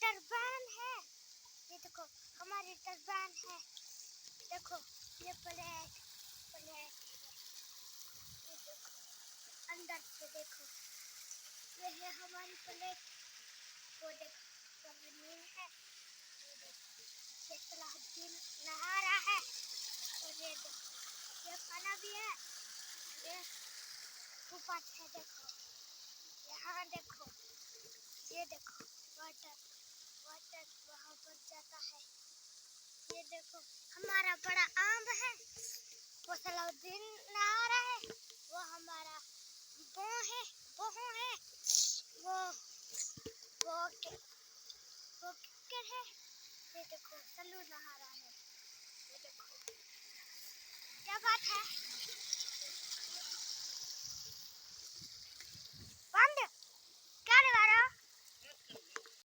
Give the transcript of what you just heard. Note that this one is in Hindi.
टरबान है, ये देखो हमारी टरबान है। देखो ये प्लेट प्लेट ये देखो अंदर से देखो, ये है हमारी प्लेट। वो देखो जमीन है, ये देखो ये सलाहुद्दीन नहा रहा है। और ये देखो ये खाना भी है, ये ऊपर है। देखो यहाँ देखो, ये देखो वाटर वाटर वहाँ पर जाता है। ये देखो हमारा बड़ा आम है, वो सलाहुद्दीन नहा रहा है। वो हमारा बहू है, वो किकर है। ये देखो सल्लू नहा रहा है। ये देखो क्या बात है।